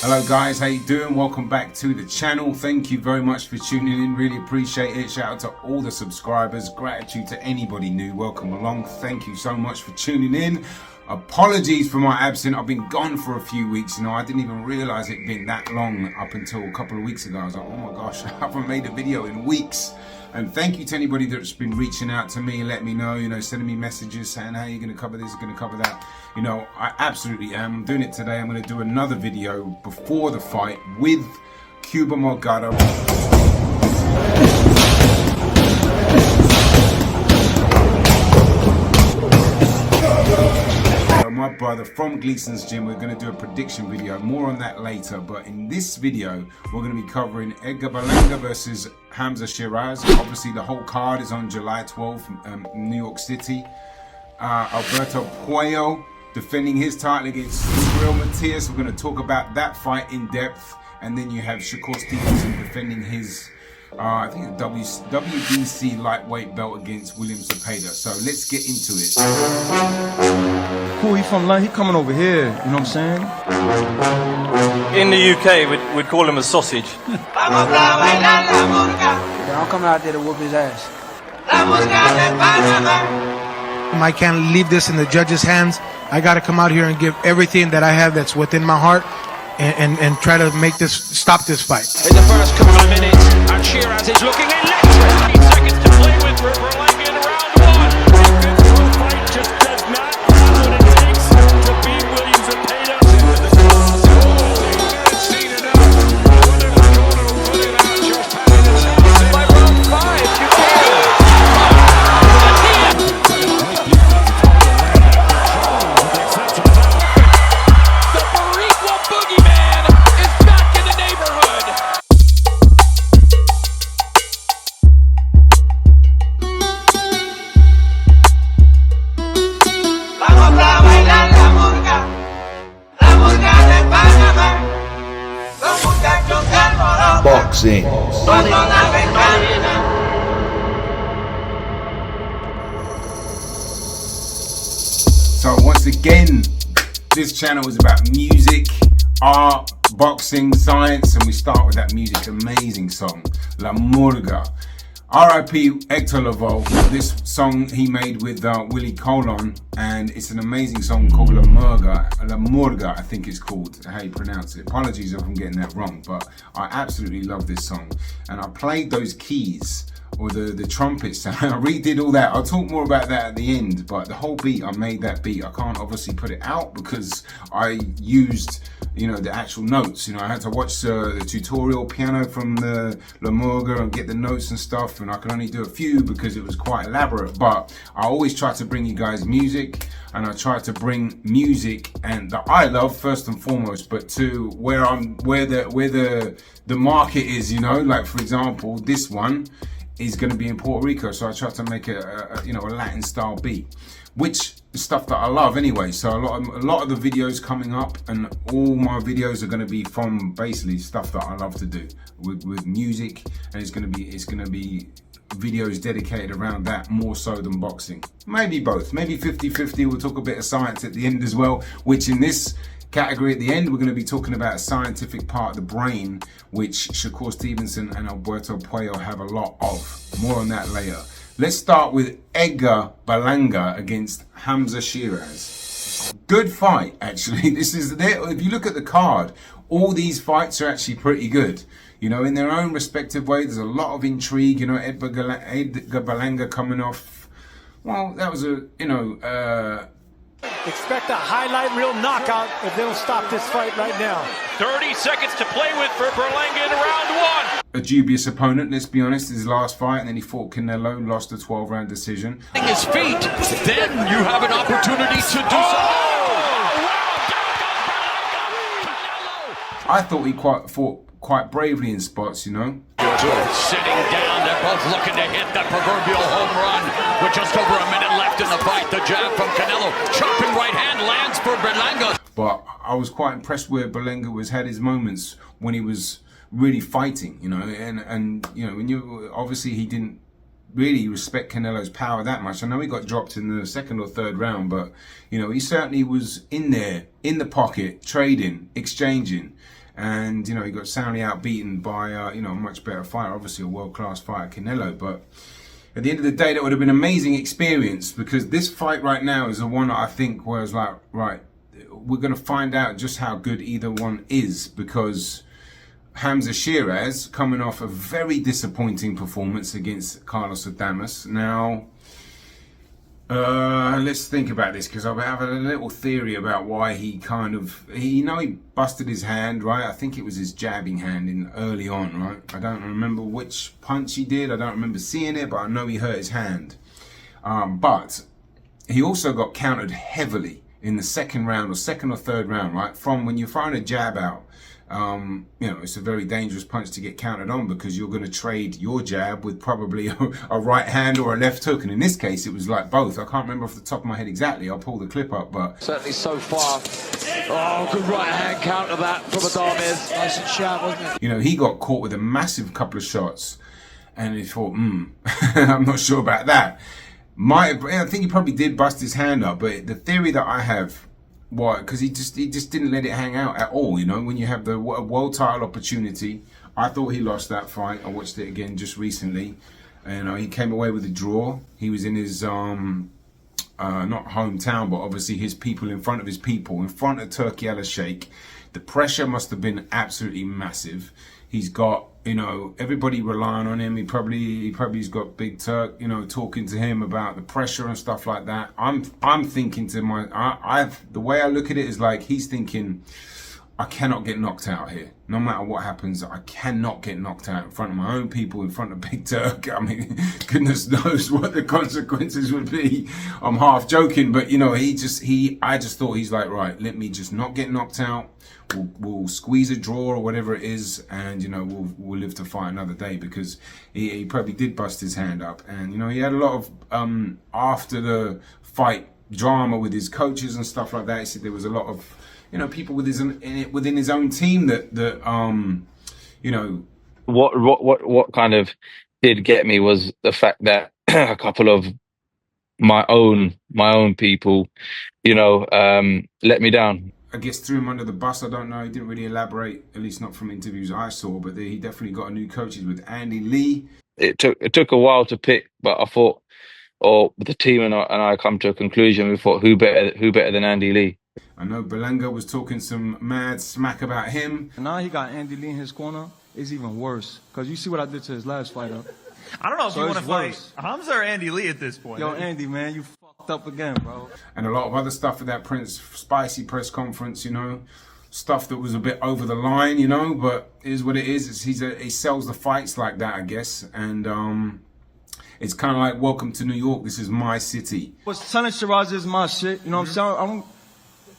Hello guys, how you doing? Welcome back to the channel. Thank you very much for tuning in, really appreciate it. Shout out to all the subscribers, gratitude to anybody new, welcome along. Thank you so much for tuning in. Apologies for my absence, I've been gone for a few weeks, I didn't even realize it been that long up until a couple of weeks ago. I was like, oh my gosh, I haven't made a video in weeks. And thank you to anybody that's been reaching out to me and let me know, sending me messages saying, hey, you're going to cover this, you're going to cover that. I absolutely am. I'm doing it today. I'm going to do another video before the fight with Cuba Morgado. My brother from Gleason's gym. We're going to do a prediction video, more on that later, but in this video we're going to be covering Edgar Berlanga versus Hamzah Sheeraz. Obviously the whole card is on July 12th in New York City. Alberto Puello defending his title against Subriel Matias. We're going to talk about that fight in depth, and then you have Shakur Stevenson defending his I think a WBC Lightweight belt against William Zepeda. So let's get into it. Cool, he from London, he coming over here, you know what I'm saying? In the UK, we'd call him a sausage. I'm coming out there to whoop his ass. I can't leave this in the judges' hands. I got to come out here and give everything that I have that's within my heart and try to make this, stop this fight. In the first couple of minutes, and Sheeraz is looking electric. 15 seconds to play with for Berlanga in round one. The fight just does not have what it takes to beat William Zepeda. Seen it up. Put it out, just patting himself. By round 5, you can. The Boricua boogeyman is back in the neighborhood. Boxing. So once again, this channel is about music, art, boxing, science, and we start with that music, amazing song, La Murga. R.I.P. Hector Lavoe. This song he made with Willie Colon, and it's an amazing song called La Murga. La Murga, I think it's called, how you pronounce it. Apologies if I'm getting that wrong, but I absolutely love this song. And I played those keys, or the trumpets, I redid all that. I'll talk more about that at the end, but the whole beat, I made that beat. I can't obviously put it out because I used the actual notes. I had to watch the tutorial piano from the La Murga and get the notes and stuff, and I could only do a few because it was quite elaborate. But I always try to bring you guys music, and I try to bring music and that I love first and foremost, but to where the market is. Like for example, this one is going to be in Puerto Rico, so I try to make a Latin style beat, which is stuff that I love anyway. So a lot of the videos coming up, and all my videos are going to be from basically stuff that I love to do with music, and it's going to be videos dedicated around that more so than boxing. Maybe both, maybe 50-50. We'll talk a bit of science at the end as well, which in this category at the end we're going to be talking about a scientific part of the brain which Shakur Stevenson and Alberto Puello have a lot of. More on that later. Let's start with Edgar Berlanga against Hamzah Sheeraz. Good fight, actually. This is if you look at the card, all these fights are actually pretty good. In their own respective way. There's a lot of intrigue. Edgar Berlanga coming off. Well, that was Expect a highlight reel knockout if they don't stop this fight right now. 30 seconds to play with for Berlanga in round one. A dubious opponent, let's be honest, his last fight, and then he fought Canelo, lost a 12-round decision. His feet, then you have an opportunity to do I thought he fought quite bravely in spots, Sitting down, they're both looking to hit that proverbial home run. With just over a minute left in the fight, the jab from Canelo, chopping right hand lands for Berlanga. But I was quite impressed where Berlanga had his moments when he was really fighting, and when obviously he didn't really respect Canelo's power that much. I know he got dropped in the second or third round, but he certainly was in there, in the pocket, trading, exchanging. And, you know, he got soundly outbeaten by, you know, a much better fighter, obviously a world-class fighter, Canelo. But at the end of the day, that would have been an amazing experience, because this fight right now is the one that I think was like, right, we're going to find out just how good either one is, because Hamzah Sheeraz coming off a very disappointing performance against Carlos Adames. Now, let's think about this, because I have a little theory about why he kind of, he busted his hand, right? I think it was his jabbing hand in early on, right? I don't remember which punch he did. I don't remember seeing it, but I know he hurt his hand. But he also got countered heavily in the second round, or second or third round, right? From when you're throwing a jab out, you know, it's a very dangerous punch to get countered on, because you're going to trade your jab with probably a right hand or a left hook. And in this case, it was like both. I can't remember off the top of my head exactly. I'll pull the clip up, but certainly so far. Oh, good right hand counter that from Adames. Nice and sharp, wasn't it? you know, he got caught with a massive couple of shots, and he thought, I'm not sure about that. I think he probably did bust his hand up, but the theory that I have, why? Because he just didn't let it hang out at all. You know, when you have the world title opportunity, I thought he lost that fight. I watched it again just recently, and he came away with a draw. He was in his not hometown, but obviously his people, in front of his people, in front of Turki Al-Sheikh. The pressure must have been absolutely massive. He's got, you know, everybody relying on him. He probably's got Big Turk, you know, talking to him about the pressure and stuff like that. I'm thinking to the way I look at it is like he's thinking, I cannot get knocked out here. No matter what happens, I cannot get knocked out in front of my own people, in front of Big Turk. I mean, goodness knows what the consequences would be. I'm half joking, but you know, I just thought he's like, right, let me just not get knocked out. We'll squeeze a draw or whatever it is, and you know, we'll live to fight another day, because he probably did bust his hand up, and you know, he had a lot of after the fight drama with his coaches and stuff like that. He said there was a lot of, you know, people within his own team that you know. What kind of did get me was the fact that a couple of my own people, you know, let me down. I guess threw him under the bus. I don't know. He didn't really elaborate, at least not from interviews I saw. But he definitely got a new coaches with Andy Lee. It took a while to pick, but I thought, or the team and I come to a conclusion. We thought, who better than Andy Lee? I know Berlanga was talking some mad smack about him. Now he got Andy Lee in his corner. It's even worse, because you see what I did to his last fighter. I don't know if So you want it's to fight worse. Hamzah or Andy Lee at this point. Yo, Andy, man, you fucked up again, bro. And a lot of other stuff at that Prince Spicy press conference, you know. Stuff that was a bit over the line, you know, but it is what it is. He sells the fights like that, I guess. And it's kind of like, welcome to New York. This is my city. Was telling Shiraz is my shit, you know what I'm saying? I'm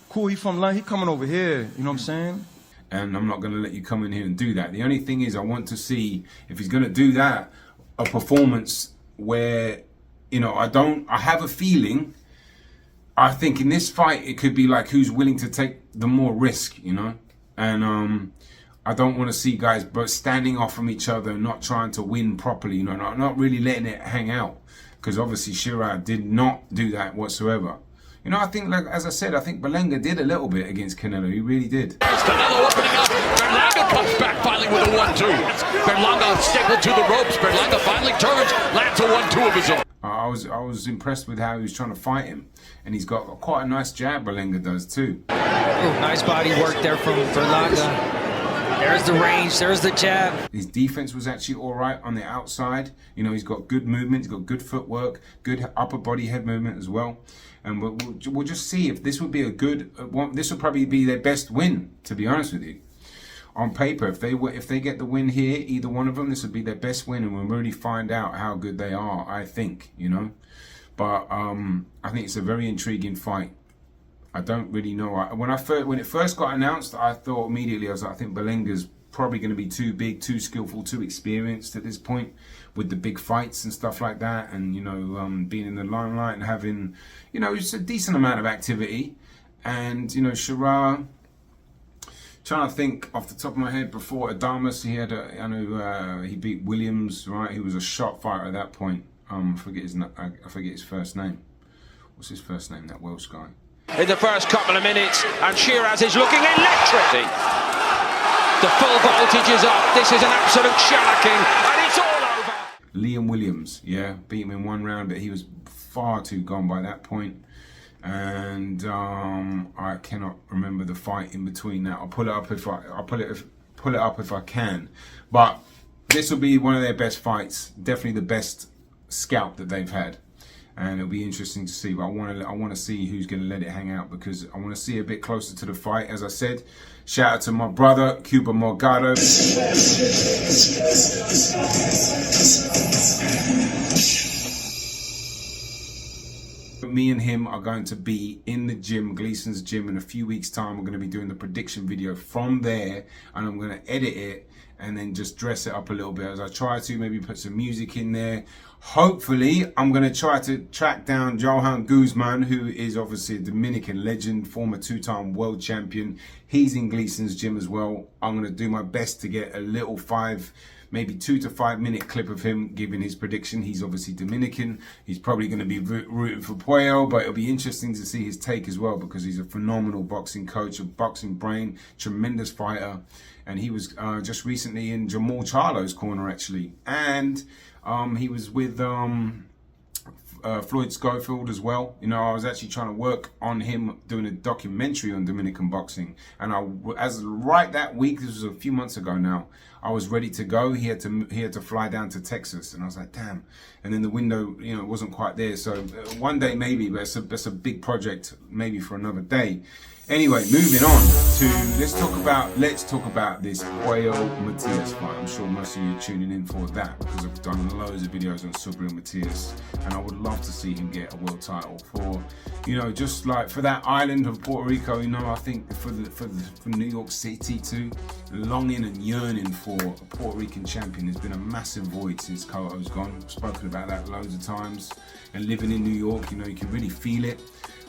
cool, he from London, he coming over here, you know what I'm saying? And I'm not going to let you come in here and do that. The only thing is, I want to see, if he's going to do that, a performance where, you know, I have a feeling, I think in this fight, it could be like who's willing to take the more risk, you know? And I don't want to see guys but standing off from each other and not trying to win properly, you know, not really letting it hang out. Because obviously Shiraz did not do that whatsoever. You know, I think, like as I said, I think Berlanga did a little bit against Canelo. He really did. Canelo opening up. Berlanga comes back finally with a 1-2. Berlanga stapled to the ropes. Berlanga finally turns, lands a 1-2 of his own. I was impressed with how he was trying to fight him. And he's got quite a nice jab, Berlanga does too. Ooh, nice body work there from Berlanga. There's the range, there's the jab. His defense was actually all right on the outside. You know, he's got good movement, he's got good footwork, good upper body head movement as well. And we'll just see if this would be a good one. This will probably be their best win, to be honest with you. On paper, if they get the win here, either one of them, this would be their best win, and we'll really find out how good they are, I think, you know. But I think it's a very intriguing fight. I don't really know. When it first got announced, I thought immediately, I was like, I think Berlanga's probably going to be too big, too skillful, too experienced at this point with the big fights and stuff like that, and you know, being in the limelight and having, you know, just a decent amount of activity. And you know, Shiraz, trying to think off the top of my head, before Adames, I know he beat Williams, right? He was a shot fighter at that point. I forget his first name. What's his first name? That Welsh guy. In the first couple of minutes, and Sheeraz is looking electric. The full voltage is up. This is an absolute shellacking, and it's all over. Liam Williams, yeah, beat him in 1 round, but he was far too gone by that point. And I cannot remember the fight in between that. I'll pull it up if I can. But this will be one of their best fights, definitely the best scalp that they've had. And it'll be interesting to see, but I want to see who's going to let it hang out, because I want to see a bit closer to the fight. As I said, shout out to my brother Cuba Morgado. Me and him are going to be in the gym, Gleason's gym, in a few weeks' time. We're going to be doing the prediction video from there, and I'm going to edit it and then just dress it up a little bit as I try to, maybe put some music in there. Hopefully, I'm going to try to track down Johan Guzman, who is obviously a Dominican legend, former 2-time world champion. He's in Gleason's gym as well. I'm going to do my best to get a little maybe 2 to 5 minute clip of him giving his prediction. He's obviously Dominican. He's probably going to be rooting for Puyo, but it'll be interesting to see his take as well, because he's a phenomenal boxing coach, a boxing brain, tremendous fighter. And he was just recently in Jamal Charlo's corner, actually. And he was with Floyd Schofield as well. You know, I was actually trying to work on him doing a documentary on Dominican boxing. And right that week, this was a few months ago now, I was ready to go. He had to fly down to Texas, and I was like, damn. And then the window, you know, wasn't quite there. So one day maybe, but it's a big project, maybe for another day. Anyway, moving on to let's talk about this Puyo Matias fight. I'm sure most of you are tuning in for that, because I've done loads of videos on Subriel Matias, and I would love to see him get a world title for, you know, just like for that island of Puerto Rico. You know, I think for New York City too, longing and yearning for a Puerto Rican champion. There's been a massive void since Cotto's gone. I've spoken about that loads of times. And living in New York, you know, you can really feel it.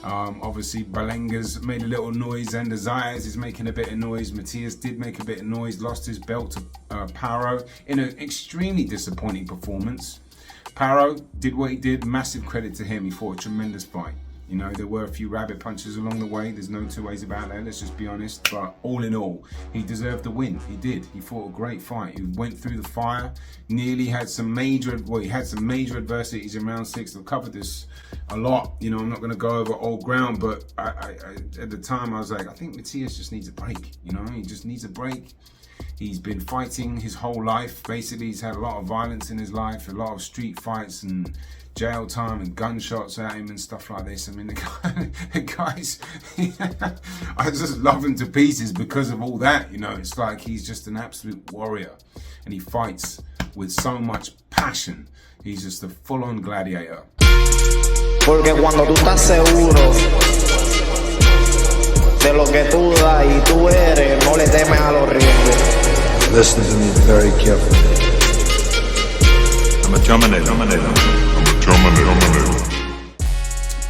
Obviously Berlanga's made a little noise, and Zayas is making a bit of noise. Matias did make a bit of noise, lost his belt to Paro in an extremely disappointing performance. Paro did what he did, massive credit to him. He fought a tremendous fight. You know, there were a few rabbit punches along the way. There's no two ways about that, let's just be honest. But all in all, he deserved the win. He did. He fought a great fight. He went through the fire, nearly had some major, he had some major adversities in round 6. I've covered this a lot. You know, I'm not going to go over old ground, but I at the time I was like, I think Matias just needs a break. You know, he just needs a break. He's been fighting his whole life. Basically, he's had a lot of violence in his life, a lot of street fights and jail time and gunshots at him and stuff like this. I mean, the guys, I just love him to pieces because of all that. You know, it's like he's just an absolute warrior, and he fights with so much passion. He's just a full-on gladiator. Porque cuando tú estás seguro de lo que tú das y tú eres, no le temes a los riesgos. Listen to me very carefully. I'm a Terminator.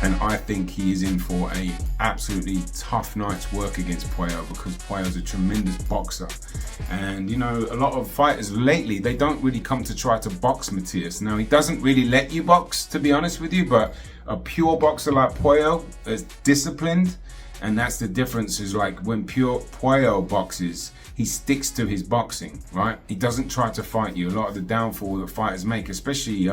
And I think he is in for a absolutely tough night's work against Puyo, because Puyo's a tremendous boxer. And you know, a lot of fighters lately, they don't really come to try to box Matias. Now, he doesn't really let you box, to be honest with you, but a pure boxer like Puyo is disciplined, and that's the difference. Is like when Puyo boxes, he sticks to his boxing, right? He doesn't try to fight you. A lot of the downfall that fighters make, especially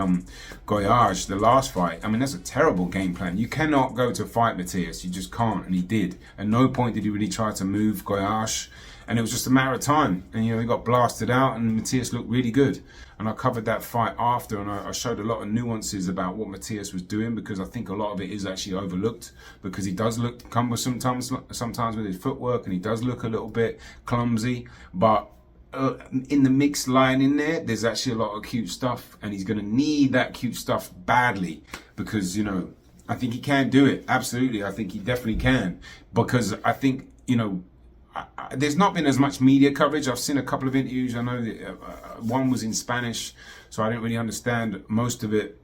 Goyage, the last fight, I mean, that's a terrible game plan. You cannot go to fight Matias, you just can't, and he did. At no point did he really try to move Goyage, and it was just a matter of time. And you know, he got blasted out, and Matias looked really good. And I covered that fight after, and I showed a lot of nuances about what Matias was doing, because I think a lot of it is actually overlooked, because he does look cumbersome sometimes with his footwork, and he does look a little bit clumsy. But in the mixed line in there, there's actually a lot of cute stuff, and he's going to need that cute stuff badly, because, you know, I think he can do it. Absolutely. I think he definitely can, because I think, you know, there's not been as much media coverage. I've seen a couple of interviews. I know that one was in Spanish, so I didn't really understand most of it.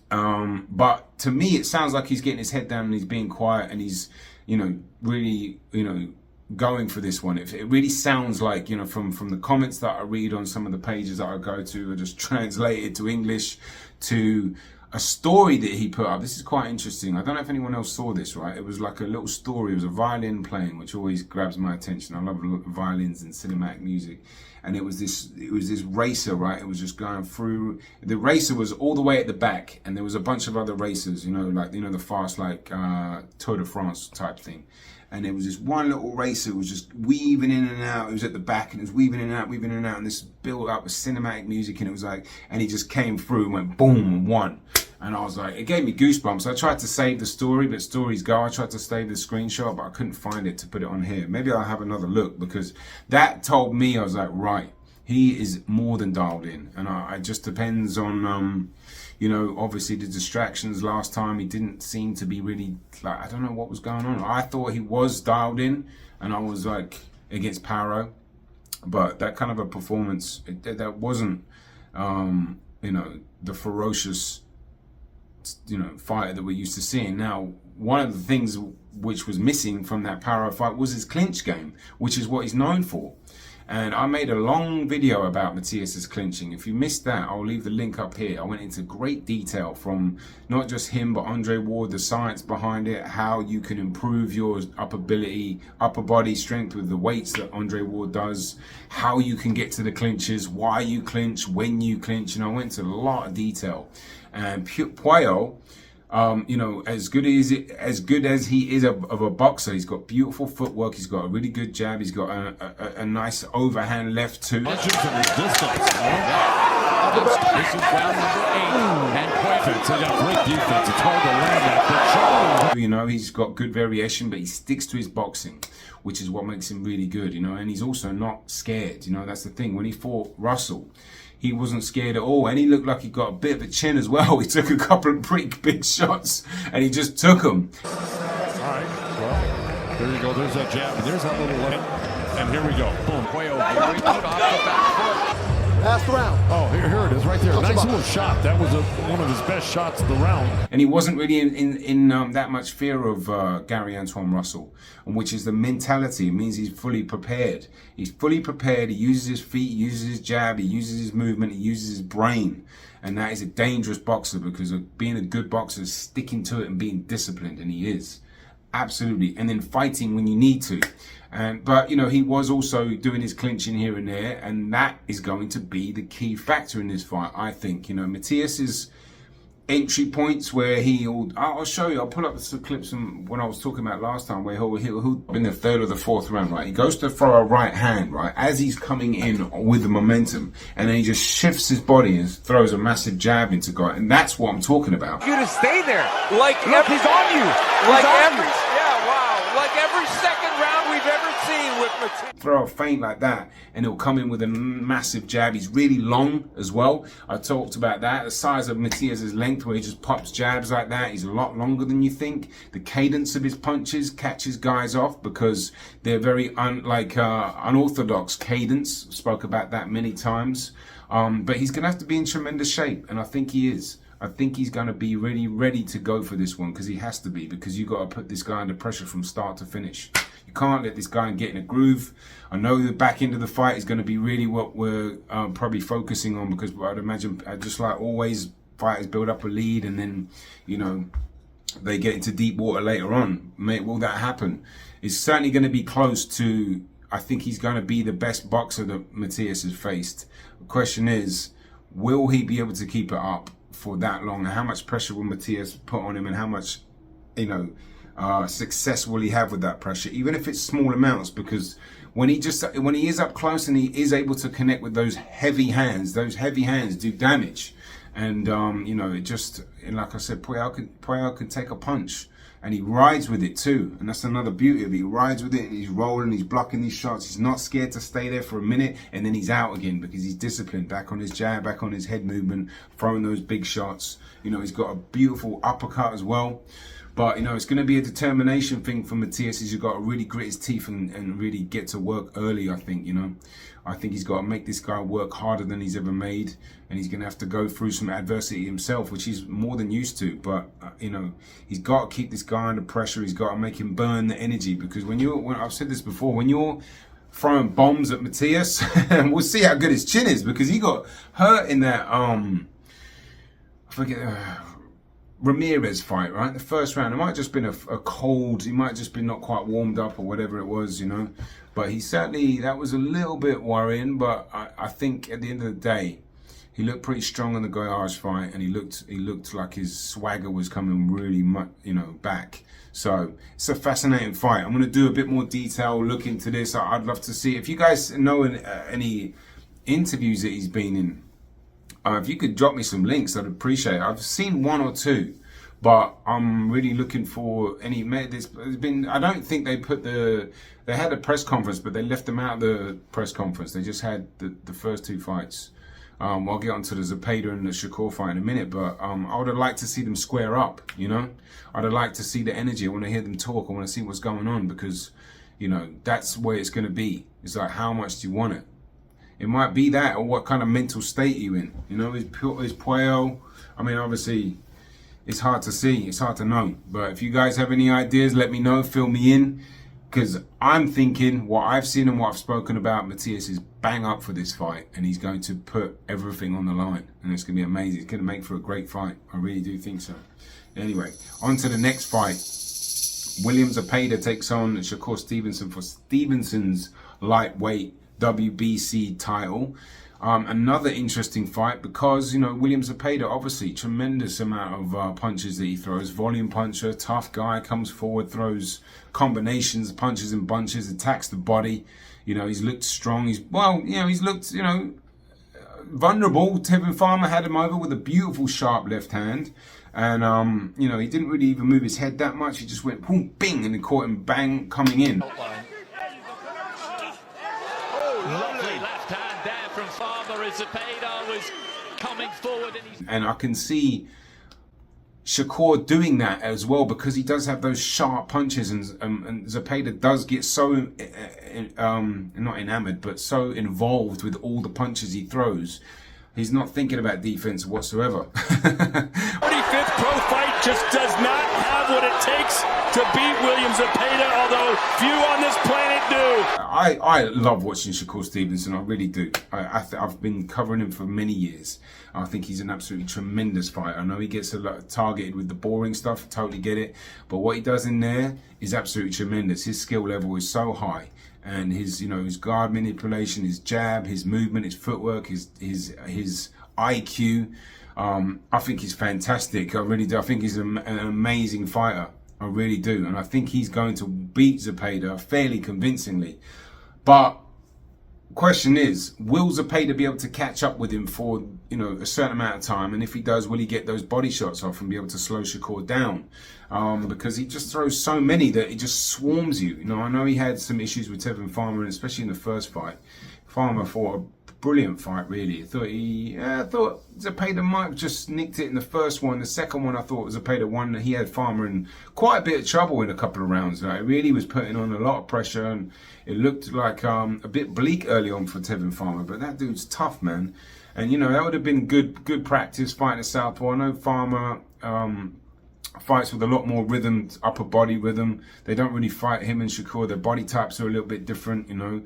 But to me, it sounds like he's getting his head down and he's being quiet, and he's, you know, really, you know, going for this one. It really sounds like, you know, from the comments that I read on some of the pages that I go to, are just translated to English to a story that he put up. This is quite interesting. I don't know if anyone else saw this, right? It was like a little story. It was a violin playing, which always grabs my attention. I love violins and cinematic music. And it was this racer, right? It was just going through. The racer was all the way at the back, and there was a bunch of other racers, you know, like, you know, the fast, like Tour de France type thing. And there was this one little racer who was just weaving in and out. It was at the back, and it was weaving in and out, and this built up with cinematic music, and it was like, and he just came through and went boom and won. And I was like, it gave me goosebumps. I tried to save the story, but stories go. I tried to save the screenshot, but I couldn't find it to put it on here. Maybe I'll have another look, because that told me, I was like, right, he is more than dialed in. And it just depends on, you know, obviously the distractions last time. He didn't seem to be really, like, I don't know what was going on. I thought he was dialed in, and I was like, against Paro. But that kind of a performance, that wasn't, you know, the ferocious, you know, fighter that we're used to seeing. Now, one of the things which was missing from that Paro fight was his clinch game, which is what he's known for. And I made a long video about Matias's clinching. If you missed that, I'll leave the link up here. I went into great detail from not just him, but Andre Ward, the science behind it, how you can improve your upper body strength with the weights that Andre Ward does, how you can get to the clinches, why you clinch, when you clinch. And I went into a lot of detail. And Puyo, you know, as good as he is of a boxer, he's got beautiful footwork. He's got a really good jab. He's got a nice overhand left too. This is round number 8, and Puyo, they got great defense. It's hard to land that. You know, he's got good variation, but he sticks to his boxing, which is what makes him really good. You know, and he's also not scared. You know, that's the thing. When he fought Russell, he wasn't scared at all, and he looked like he got a bit of a chin as well. He took a couple of pretty big shots, and he just took them. All right, well, there you go. There's that jab, and there's that little left, and here we go. Boom. Puyo off the back foot. Last round. Oh, here it is, right there. Nice little shot. That was one of his best shots of the round. And he wasn't really in that much fear of Gary Antoine Russell, which is the mentality. It means he's fully prepared. He's fully prepared. He uses his feet, he uses his jab, he uses his movement, he uses his brain. And that is a dangerous boxer, because of being a good boxer is sticking to it and being disciplined, and he is. Absolutely. And then fighting when you need to. But, you know, he was also doing his clinching here and there, and that is going to be the key factor in this fight, I think. You know, Matias's entry points where I'll show you, I'll pull up some clips from when I was talking about last time, where he'll in the third or the fourth round, right? He goes to throw a right hand, right, as he's coming in with the momentum, and then he just shifts his body and throws a massive jab into guy, and that's what I'm talking about. You to stay there. Like Look, he's on you. Like every second round we've ever seen with Matias. Throw a feint like that, and he'll come in with a massive jab. He's really long as well. I talked about that. The size of Matias's length, where he just pops jabs like that. He's a lot longer than you think. The cadence of his punches catches guys off, because they're very unorthodox cadence. Spoke about that many times. But he's going to have to be in tremendous shape, and I think he is. I think he's going to be really ready to go for this one, because he has to be, because you've got to put this guy under pressure from start to finish. You can't let this guy get in a groove. I know the back end of the fight is going to be really what we're probably focusing on, because I'd imagine, just like always, fighters build up a lead and then, you know, they get into deep water later on. Will that happen? It's certainly going to be close to, I think he's going to be the best boxer that Matias has faced. The question is, will he be able to keep it up for that long, and how much pressure will Matias put on him, and how much, you know, success will he have with that pressure, even if it's small amounts? Because when he is up close and he is able to connect with those heavy hands do damage. And you know, it just, and like I said, Puyo can take a punch, and he rides with it too, and that's another beauty of it. He rides with it, and he's rolling, he's blocking these shots. He's not scared to stay there for a minute, and then he's out again, because he's disciplined, back on his jab, back on his head movement, throwing those big shots. You know, he's got a beautiful uppercut as well. But, you know, it's going to be a determination thing for Matias. He's got to really grit his teeth and really get to work early, I think, you know. I think he's got to make this guy work harder than he's ever made. And he's going to have to go through some adversity himself, which he's more than used to. But, you know, he's got to keep this guy under pressure. He's got to make him burn the energy. Because when I've said this before, when you're throwing bombs at Matias, and we'll see how good his chin is, because he got hurt in that, I forget, Ramirez fight, right? The first round, it might have just been a cold, he might have just been not quite warmed up or whatever it was, you know. But he certainly, that was a little bit worrying, but I think at the end of the day, he looked pretty strong in the Goyage fight, and he looked like his swagger was coming really much, you know, back. So it's a fascinating fight. I'm going to do a bit more detail look into this. I'd love to see if you guys know any interviews that he's been in. If you could drop me some links, I'd appreciate it. I've seen one or two, but I'm really looking for any. There's been. I don't think they put they had a press conference, but they left them out of the press conference. They just had the first two fights. I'll get onto the Zepeda and the Shakur fight in a minute, but I would have liked to see them square up, you know? I'd have liked to see the energy. I want to hear them talk. I want to see what's going on, because, you know, that's where it's going to be. It's like, how much do you want it? It might be that, or what kind of mental state you in. You know, is Puyo, I mean, obviously, it's hard to see. It's hard to know. But if you guys have any ideas, let me know. Fill me in. Because I'm thinking what I've seen and what I've spoken about, Matias is bang up for this fight, and he's going to put everything on the line, and it's going to be amazing. It's going to make for a great fight. I really do think so. Anyway, on to the next fight. William Zepeda takes on Shakur Stevenson for Stevenson's lightweight WBC title. Another interesting fight because, you know, William Zepeda, obviously, tremendous amount of punches that he throws. Volume puncher, tough guy, comes forward, throws combinations, punches and bunches, attacks the body. You know, he's looked strong. He's looked, you know, vulnerable. Tevin Farmer had him over with a beautiful, sharp left hand. And, you know, he didn't really even move his head that much. He just went, boom, bing, and he caught him, bang, coming in. Zepeda was coming forward, and I can see Shakur doing that as well, because he does have those sharp punches, and Zepeda does get so not enamored, but so involved with all the punches he throws. He's not thinking about defense whatsoever. 45th pro fight just does not have what it takes to beat William Zepeda, although few on this planet do. I love watching Shakur Stevenson, I really do. I've been covering him for many years. I think he's an absolutely tremendous fighter. I know he gets a lot targeted with the boring stuff, totally get it. But what he does in there is absolutely tremendous. His skill level is so high. And his, you know, his guard manipulation, his jab, his movement, his footwork, his IQ. I think he's fantastic. I really do. I think he's an amazing fighter. I really do. And I think he's going to beat Zepeda fairly convincingly. But question is, will Zepeda be able to catch up with him for, you know, a certain amount of time? And if he does, will he get those body shots off and be able to slow Shakur down? Because he just throws so many that it just swarms you. You know, I know he had some issues with Tevin Farmer, and especially in the first fight. Farmer fought a brilliant fight, really. I thought Zepeda might have just nicked it in the first one. The second one, I thought Zepeda won. He had Farmer in quite a bit of trouble in a couple of rounds. Like, it really was putting on a lot of pressure, and it looked like a bit bleak early on for Tevin Farmer. But that dude's tough, man. And, you know, that would have been good practice fighting a southpaw. I know Farmer fights with a lot more rhythm, upper body rhythm. They don't really fight him and Shakur. Their body types are a little bit different, you know.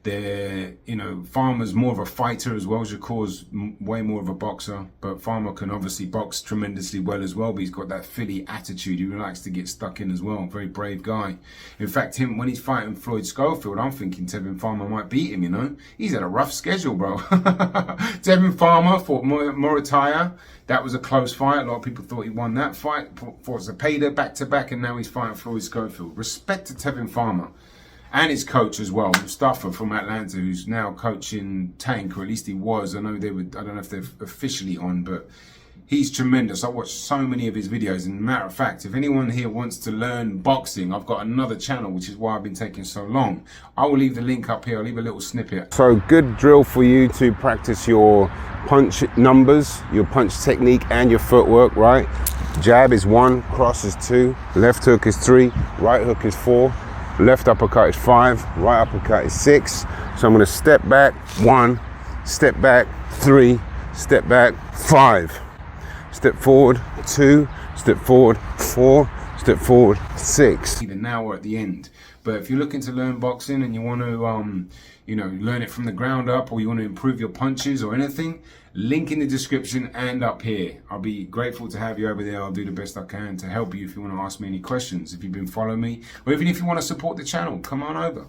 They're, you know, Farmer's more of a fighter as well. Shakur's way more of a boxer, but Farmer can obviously box tremendously well as well, but he's got that Philly attitude. He likes to get stuck in as well. Very brave guy. In fact, when he's fighting Floyd Schofield, I'm thinking Tevin Farmer might beat him, you know. He's had a rough schedule, bro. Tevin Farmer fought Murataya. That was a close fight. A lot of people thought he won that fight. Fought Zepeda back-to-back, and now he's fighting Floyd Schofield. Respect to Tevin Farmer. And his coach as well, Mustafa from Atlanta, who's now coaching Tank, or at least he was. I know I don't know if they're officially on, but he's tremendous. I watched so many of his videos. And matter of fact, if anyone here wants to learn boxing, I've got another channel, which is why I've been taking so long. I will leave the link up here. I'll leave a little snippet. So good drill for you to practice your punch numbers, your punch technique, and your footwork, right? Jab is 1, cross is 2, left hook is 3, right hook is 4. Left uppercut is 5, right uppercut is 6. So I'm going to step back 1, step back 3, step back 5, step forward 2, step forward 4, step forward 6. Either now or at the end. But if you're looking to learn boxing and you want to, you know, learn it from the ground up, or you want to improve your punches or anything, link in the description and up here. I'll be grateful to have you over there. I'll do the best I can to help you if you want to ask me any questions, if you've been following me, or even if you want to support the channel, come on over.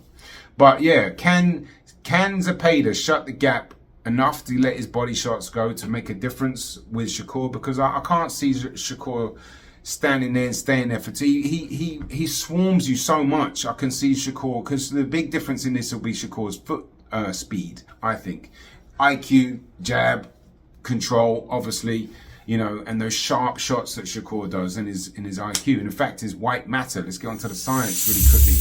But yeah, can Zepeda shut the gap enough to let his body shots go to make a difference with Shakur? Because I can't see Shakur standing there and staying there for he swarms you so much. I can see Shakur, because the big difference in this will be Shakur's foot speed, I think. IQ, jab, control, obviously, you know, and those sharp shots that Shakur does in his IQ. And in fact, his white matter, let's get onto the science really quickly.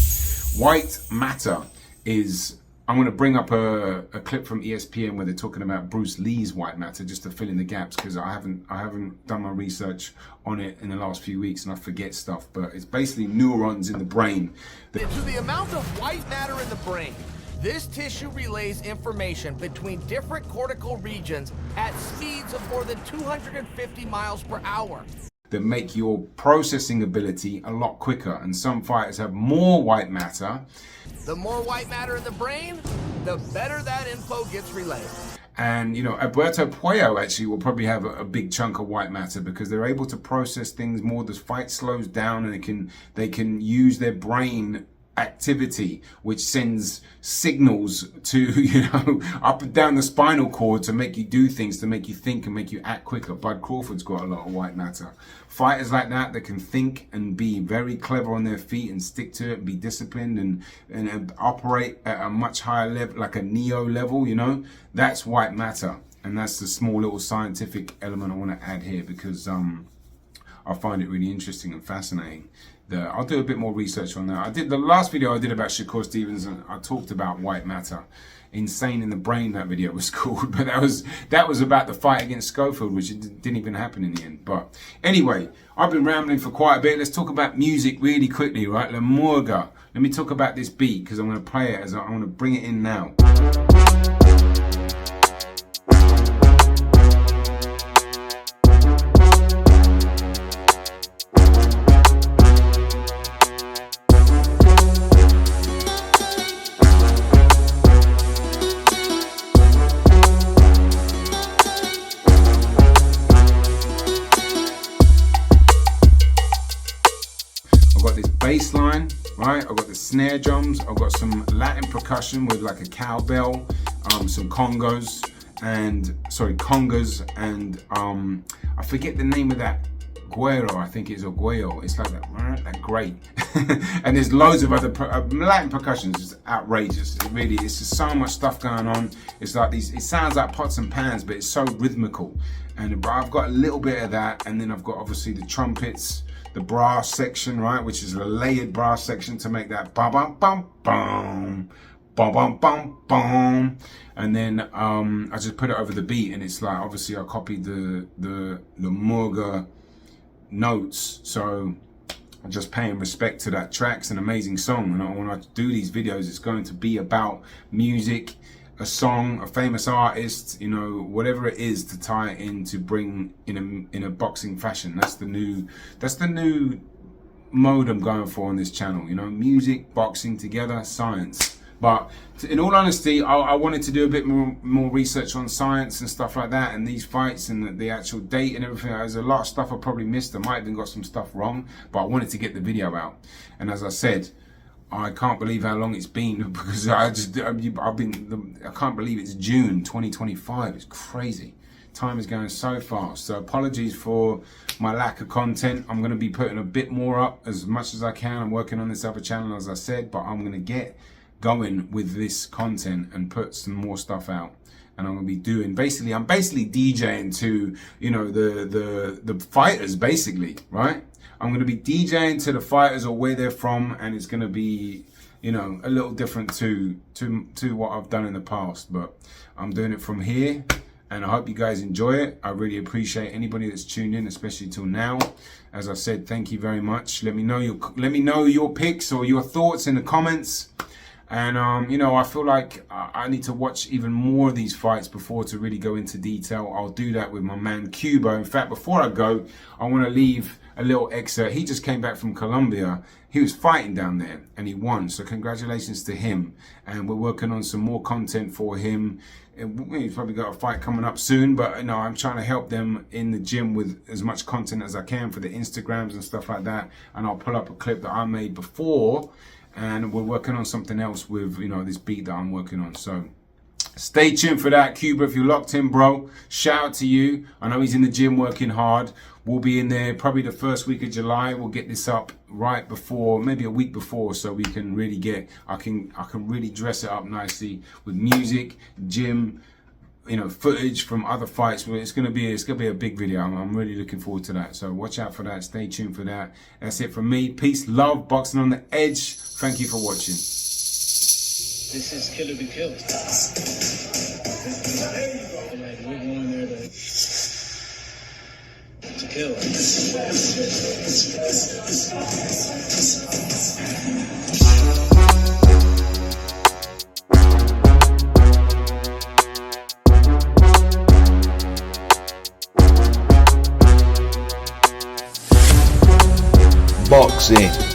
White matter is, I'm going to bring up a clip from ESPN where they're talking about Bruce Lee's white matter, just to fill in the gaps, because I haven't done my research on it in the last few weeks and I forget stuff. But it's basically neurons in the brain. To the amount of white matter in the brain, this tissue relays information between different cortical regions at speeds of more than 250 miles per hour. That make your processing ability a lot quicker, and some fighters have more white matter. The more white matter in the brain, the better that info gets relayed. And you know, Alberto Puello actually will probably have a big chunk of white matter, because they're able to process things more. The fight slows down, and they can use their brain activity, which sends signals to, you know, up and down the spinal cord to make you do things, to make you think and make you act quicker. Bud Crawford's got a lot of white matter. Fighters like that can think and be very clever on their feet and stick to it and be disciplined and operate at a much higher level, like a neo level, you know, that's white matter. And that's the small little scientific element I want to add here, because I find it really interesting and fascinating. I'll do a bit more research on that. I did the last video I did about Shakur Stevenson. I talked about white matter. Insane in the Brain, that video was called, but that was about the fight against Schofield, which didn't even happen in the end. But anyway, I've been rambling for quite a bit. Let's talk about music really quickly, right? MURGA. Let me talk about this beat, because I'm going to play it as I'm going to bring it in now. Bass line, right? I've got the snare drums, I've got some Latin percussion with like a cowbell, some congas, and I forget the name of that guero, I think it's a guero. It's like that great. And there's loads of other Latin percussions. It's outrageous. It's just so much stuff going on. It's like it sounds like pots and pans, but it's so rhythmical. And I've got a little bit of that, and then I've got obviously the trumpets, the brass section, right, which is a layered brass section to make that bum bum bum bum bum bum bum bum, and then I just put it over the beat, and it's like, obviously I copied the MURGA notes, so I'm just paying respect to that track. It's an amazing song, and when I do these videos, it's going to be about music, a song, a famous artist, you know, whatever it is, to tie it in, to bring in a boxing fashion. That's the new mode I'm going for on this channel, you know, music, boxing together, science. But in all honesty, I wanted to do a bit more research on science and stuff like that, and these fights and the actual date and everything. There's a lot of stuff I probably missed. I might have even got some stuff wrong, but I wanted to get the video out. And as I said, I can't believe how long it's been, because I can't believe it's June 2025. It's crazy. Time is going so fast. So apologies for my lack of content. I'm going to be putting a bit more up as much as I can. I'm working on this other channel, as I said, but I'm going to get going with this content and put some more stuff out. And I'm going to be doing, I'm basically DJing to, you know, the fighters, basically, right? I'm going to be DJing to the fighters or where they're from, and it's going to be, you know, a little different to what I've done in the past. But I'm doing it from here, and I hope you guys enjoy it. I really appreciate anybody that's tuned in, especially till now. As I said, thank you very much. Let me know your picks or your thoughts in the comments. And, you know, I feel like I need to watch even more of these fights before to really go into detail. I'll do that with my man Cuba. In fact, before I go, I want to leave a little excerpt. He just came back from Colombia. He was fighting down there and he won. So congratulations to him. And we're working on some more content for him. He's probably got a fight coming up soon, but you know, I'm trying to help them in the gym with as much content as I can for the Instagrams and stuff like that. And I'll pull up a clip that I made before, and we're working on something else with, you know, this beat that I'm working on. So stay tuned for that, Cuba. If you're locked in, bro, shout out to you. I know he's in the gym working hard. We'll be in there probably the first week of July. We'll get this up right before, maybe a week before, so we can really get, I can really dress it up nicely with music, gym, you know, footage from other fights. It's gonna be a big video. I'm really looking forward to that. So watch out for that. Stay tuned for that. That's it from me. Peace, love, boxing on the edge. Thank you for watching. This is Killer Be Killed. Like, we're going there to kill. Boxing.